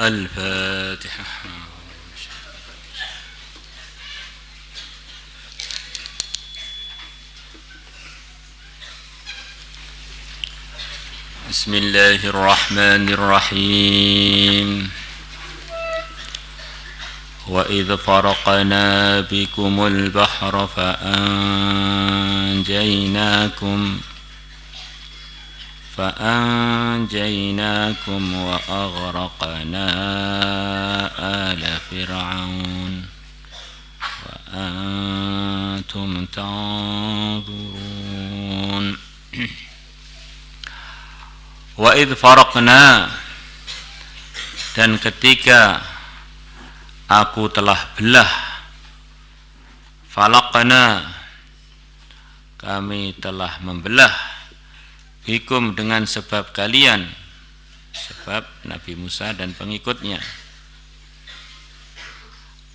الفاتحة. بسم الله الرحمن الرحيم. وإذ فرقنا بكم البحر فأنجيناكم وأغرقنا آل فرعون وأنتم تنظرون. وإذ فرقنا, dan ketika aku telah belah, falaqna, kami telah membelah, bikum, dengan sebab kalian, sebab Nabi Musa dan pengikutnya,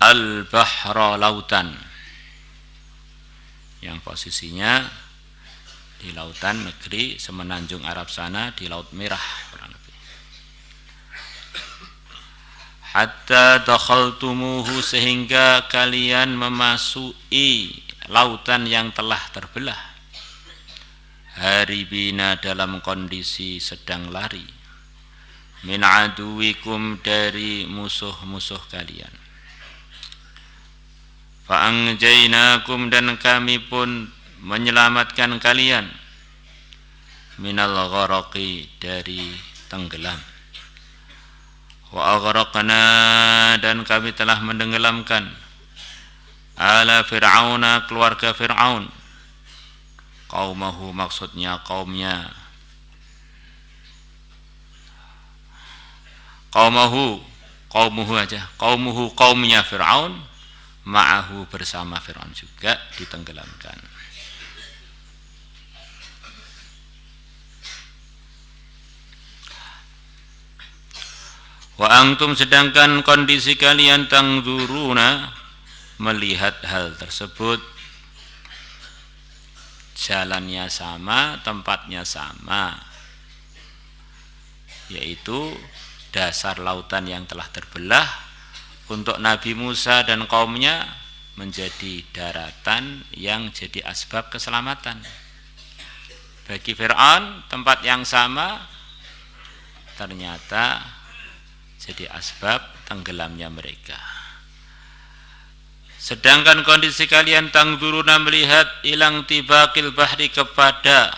al-bahra, lautan, yang posisinya di lautan negeri semenanjung Arab sana, di Laut Merah kurang lebih. Hatta dakhaltumuhu, sehingga kalian memasuki lautan yang telah terbelah, haribina, dalam kondisi sedang lari, min aduwikum, dari musuh-musuh kalian. Fa'anjainakum, dan kami pun menyelamatkan kalian, minal gharaqi, dari tenggelam. Wa aghraqna, dan kami telah menenggelamkan, ala fir'auna, keluarga Fir'aun, qaumahu, maksudnya kaumnya, qaumuhu, kaumnya Fir'aun, ma'ahu, bersama Fir'aun juga ditenggelamkan. Wa antum, sedangkan kondisi kalian, tangzuruna, melihat hal tersebut, jalannya sama, tempatnya sama, yaitu dasar lautan yang telah terbelah untuk Nabi Musa dan kaumnya menjadi daratan yang jadi asbab keselamatan. Bagi Fir'aun, tempat yang sama ternyata jadi asbab tenggelamnya mereka. Sedangkan kondisi kalian, tangzuruna, melihat, ilang tibaqil bahri, kepada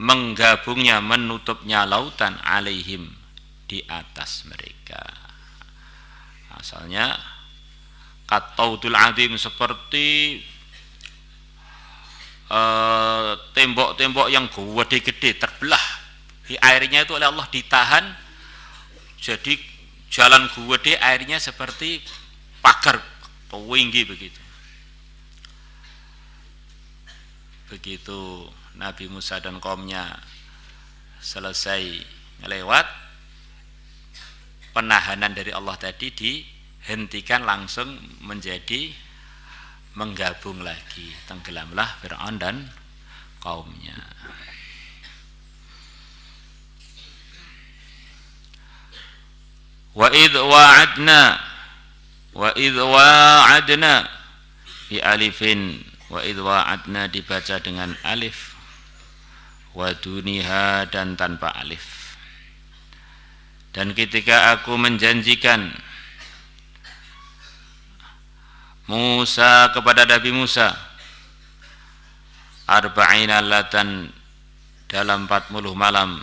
menggabungnya, menutupnya lautan, alaihim, di atas mereka. Asalnya qataudul azim, seperti tembok-tembok yang gede-gede terbelah di airnya itu oleh Allah ditahan. Jadi jalan gede, airnya seperti pagar tinggi begitu. Begitu Nabi Musa dan kaumnya selesai melewat, penahanan dari Allah tadi dihentikan, langsung menjadi menggabung lagi, tenggelamlah Fir'aun dan kaumnya. Wa idh wa'adna bi alifin, wa idh wa'adna dibaca dengan alif, wa duniha, dan tanpa alif. Dan ketika aku menjanjikan Musa, kepada Nabi Musa, arba'ina latan, dalam 40 malam,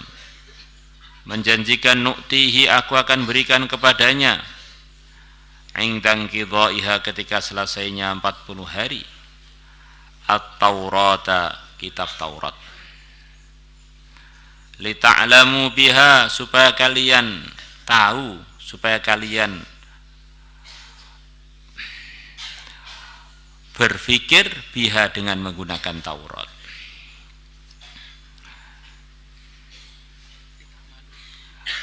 menjanjikan nu'tihi, aku akan berikan kepadanya, indang qidha'iha, ketika selesainya 40 hari, at-taurata, kitab Taurat, lita'lamu biha, supaya kalian tahu, supaya kalian berfikir, biha, dengan menggunakan Taurat.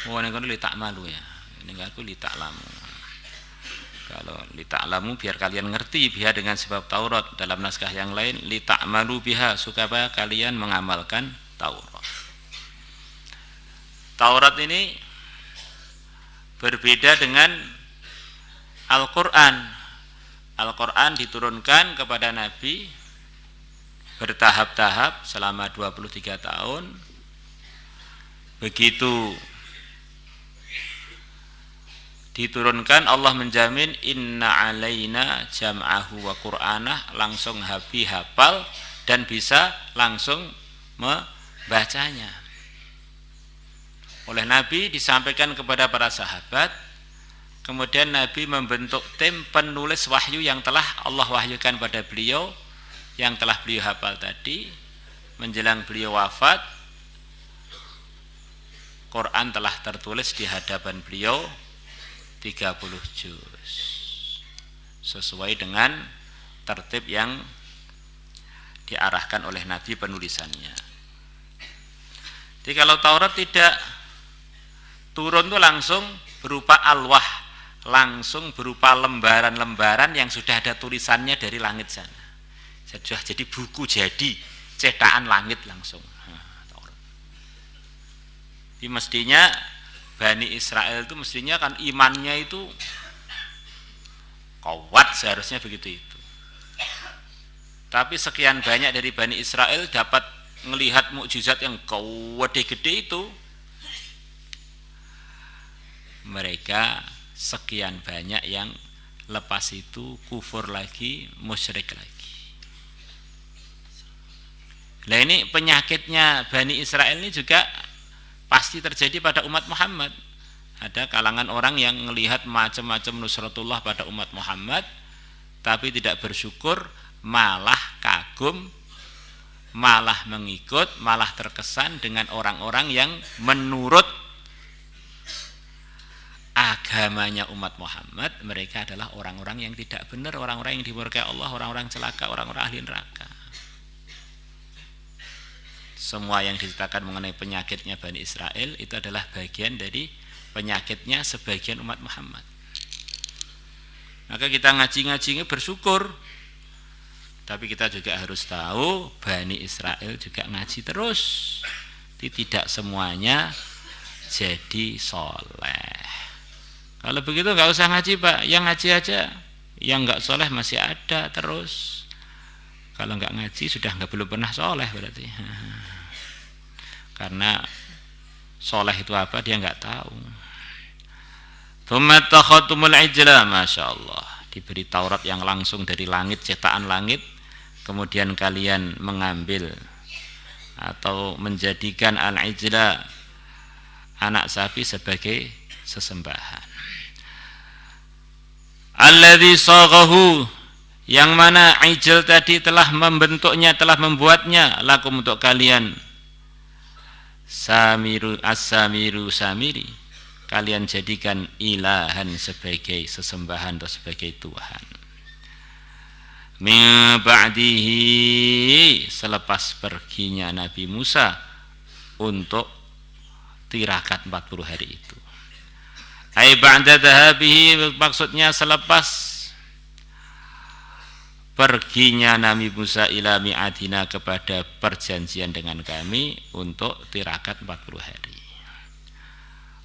Ini kan litak malu ya. Ini aku litak lamu. Kalau litak lamu biar kalian ngerti biha dengan sebab Taurat. Dalam naskah yang lain litak malu biha, supaya kalian mengamalkan Taurat. Taurat ini Berbeda dengan Al-Quran. Al-Quran diturunkan kepada Nabi bertahap-tahap selama 23 tahun. Begitu diturunkan, Allah menjamin inna alaina jam'ahu wa qur'anah, langsung hafal dan bisa langsung membacanya. Oleh Nabi disampaikan kepada para sahabat. Kemudian Nabi membentuk tim penulis wahyu yang telah Allah wahyukan pada beliau, yang telah beliau hafal tadi. Menjelang beliau wafat, Quran telah tertulis di hadapan beliau 30 juz sesuai dengan tertib yang diarahkan oleh Nabi penulisannya. Jadi kalau Taurat tidak turun itu langsung berupa alwah, langsung berupa lembaran-lembaran yang sudah ada tulisannya dari langit sana. Sudah jadi buku, jadi cetakan langit langsung. Jadi mestinya Bani Israel itu mestinya kan imannya itu kuat, seharusnya begitu itu. Tapi sekian banyak dari Bani Israel dapat melihat mukjizat yang gede-gede itu. Mereka sekian banyak yang lepas itu kufur lagi, musyrik lagi. Nah ini penyakitnya Bani Israel ini juga pasti terjadi pada umat Muhammad. Ada kalangan orang yang melihat macam-macam nusratullah pada umat Muhammad, tapi tidak bersyukur, malah kagum, malah mengikut, malah terkesan dengan orang-orang yang menurut agamanya umat Muhammad, mereka adalah orang-orang yang tidak benar, orang-orang yang dimurkai Allah, orang-orang celaka, orang-orang ahli neraka. Semua yang diceritakan mengenai penyakitnya Bani Israel itu adalah bagian dari penyakitnya sebagian umat Muhammad. Maka kita ngaji-ngaji bersyukur, tapi kita juga harus tahu Bani Israel juga ngaji terus. Tidak semuanya jadi soleh. Kalau begitu nggak usah ngaji Pak, yang ngaji aja, yang nggak soleh masih ada terus. Kalau nggak ngaji sudah belum pernah soleh berarti. Karena soleh itu apa dia nggak tahu. Tsumma takhatumul ijla, masya Allah, diberi Taurat yang langsung dari langit, cetakan langit, kemudian kalian mengambil atau menjadikan al-ijla, anak sapi, sebagai sesembahan. Alladzi saghahu, yang mana ijl tadi telah membentuknya, telah membuatnya, lakum untuk kalian, Samiru as-samiru samiri, kalian jadikan ilahan sebagai sesembahan atau sebagai Tuhan. Min ba'dihi, selepas perginya Nabi Musa untuk tirakat 40 hari itu. Ai ba'da dhahabihi, maksudnya selepas perginya Nabi Musa ila mi'adina, kepada perjanjian dengan kami untuk tirakat 40 hari.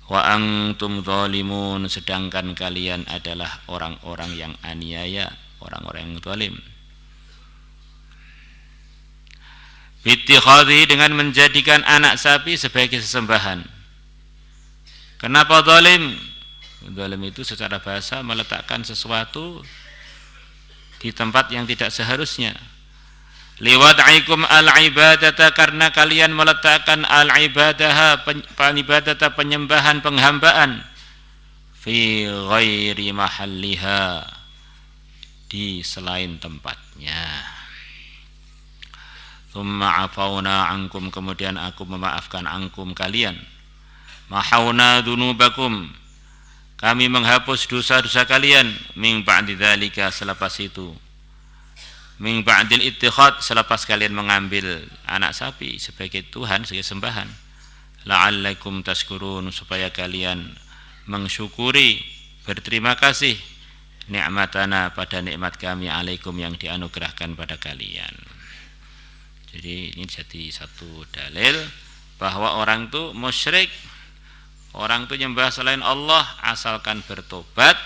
Wa antum zalimun, sedangkan kalian adalah orang-orang yang aniaya, orang-orang yang zalim. Bittikhadhi, dengan menjadikan anak sapi sebagai sesembahan. Kenapa zalim? Zalim itu secara bahasa meletakkan sesuatu di tempat yang tidak seharusnya. Liwad'ikum al-ibadata, karena kalian meletakkan al-ibadaha, penibadata, penyembahan, penghambaan, fi ghairi mahalliha, di selain tempatnya. Tsumma afauna ankum, kemudian aku memaafkan ankum kalian. Mahauna dunubakum, kami menghapus dosa-dosa kalian. Min ba'di dzalika, selepas itu. Min ba'dil ittikhad, selepas kalian mengambil anak sapi sebagai Tuhan, sebagai sembahan. La'allakum tashkurun, supaya kalian mensyukuri, berterima kasih, nikmatana, pada nikmat kami, alaikum, yang dianugerahkan pada kalian. Jadi ini jadi satu dalil bahwa orang itu musyrik, Orang itu nyembah selain Allah asalkan bertobat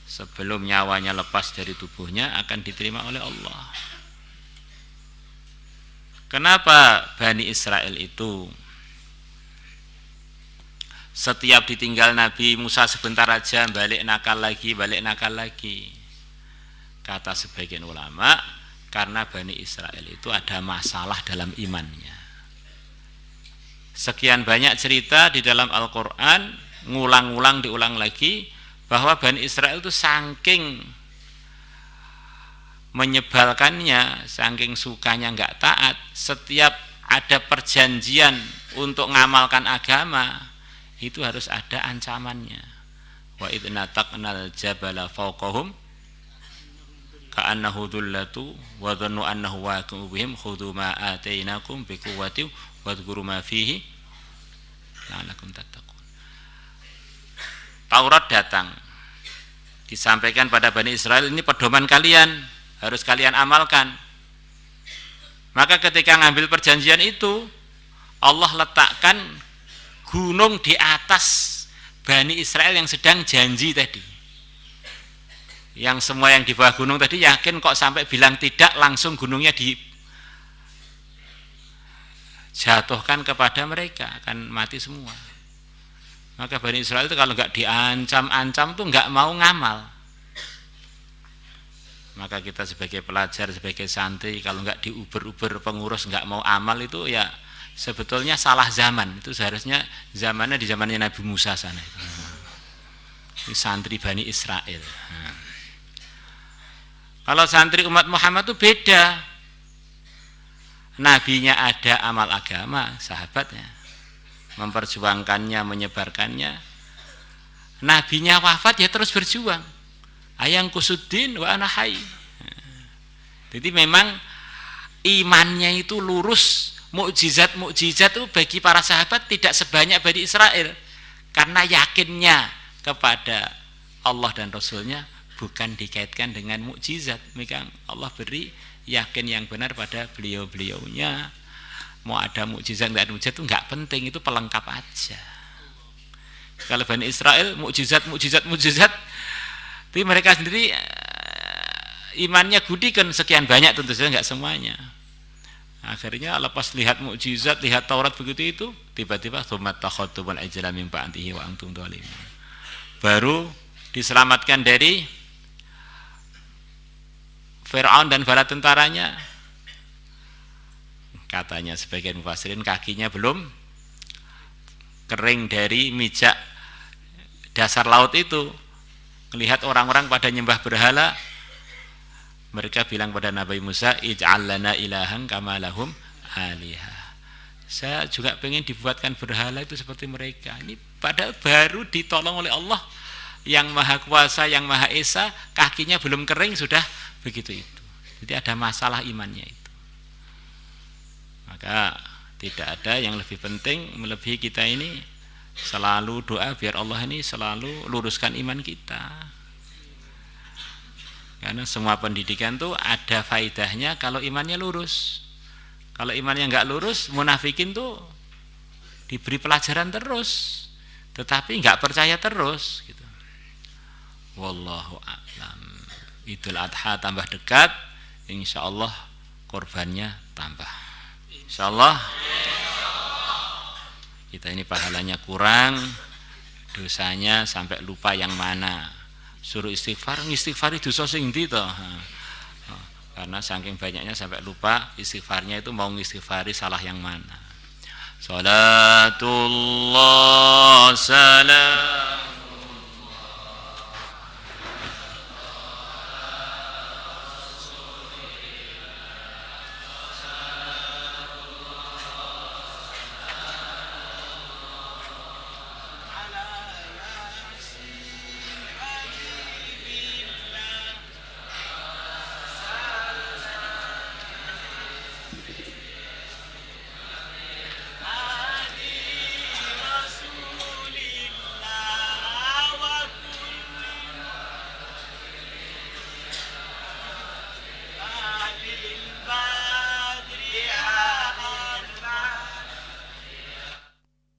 sebelum nyawanya lepas dari tubuhnya akan diterima oleh Allah. Kenapa Bani Israel itu setiap ditinggal Nabi Musa sebentar aja balik nakal lagi? Kata sebagian ulama, karena Bani Israel itu ada masalah dalam imannya. Sekian banyak cerita di dalam Al-Quran, diulang lagi, bahwa Bani Israel itu saking menyebalkannya, saking sukanya nggak taat, setiap ada perjanjian untuk ngamalkan agama, itu harus ada ancamannya. Wa idna taqnal jabala fawqahum ka'annahu dhullatu wa dhannu annahu waqi'un bihim khudhu ma atainakum biquwwatin wadhkuru ma fihi la'allakum tattaqun. Taurat datang, disampaikan pada Bani Israel, ini pedoman kalian, harus kalian amalkan. Maka ketika ngambil perjanjian itu, Allah letakkan gunung di atas Bani Israel yang sedang janji tadi. Yang semua yang di bawah gunung tadi yakin kok sampai bilang tidak, langsung gunungnya dijatuhkan kepada mereka, akan mati semua. Maka Bani Israel itu kalau nggak diancam-ancam tuh nggak mau ngamal. Maka kita sebagai pelajar, sebagai santri, kalau nggak diuber-uber pengurus nggak mau amal itu ya sebetulnya salah zaman. Itu seharusnya zamannya di zamannya Nabi Musa sana. Ini santri Bani Israel. Kalau santri umat Muhammad itu beda. Nabinya ada amal agama, sahabatnya memperjuangkannya, menyebarkannya. Nabinya wafat ya terus berjuang. Ayang kusuddin wa ana hayy. Jadi memang imannya itu lurus. Mukjizat itu bagi para sahabat tidak sebanyak Bani Israel, karena yakinnya kepada Allah dan Rasulnya bukan dikaitkan dengan mukjizat. Maka Allah beri yakin yang benar pada beliau-beliaunya. Mau ada mukjizat nggak ada mukjizat itu nggak penting, itu pelengkap aja. Kalau Bani Israel mukjizat, tapi mereka sendiri imannya gudikan sekian banyak, tentu saja nggak semuanya. Akhirnya lepas lihat mukjizat, lihat Taurat begitu itu, tiba-tiba tsumma takhadtumul ajla min ba'dihi wa antum dhalimun. Baru diselamatkan dari Fir'aun dan bala tentaranya. Katanya sebagian mufassirin kakinya belum kering dari mijak dasar laut itu. Melihat orang-orang pada nyembah berhala, mereka bilang pada Nabi Musa, ij'al lana ilahan kama lahum alihah. Saya juga pengen dibuatkan berhala itu seperti mereka. Ini padahal baru ditolong oleh Allah yang Maha Kuasa, yang Maha Esa, kakinya belum kering sudah begitu itu. Jadi ada masalah imannya itu. Maka tidak ada yang lebih penting melebihi kita ini selalu doa biar Allah ini selalu luruskan iman kita. Karena semua pendidikan tuh ada faidahnya kalau imannya lurus. Kalau imannya nggak lurus, munafikin tuh diberi pelajaran terus, tetapi nggak percaya terus. Gitu. Wallahu a'lam. Idul Adha tambah dekat, insya Allah korbannya tambah. Insya Allah kita ini pahalanya kurang, dosanya sampai lupa yang mana. Suruh istighfar dosa sing ndi to. Karena saking banyaknya sampai lupa istighfarnya itu mau istighfari salah yang mana. Salatullah salam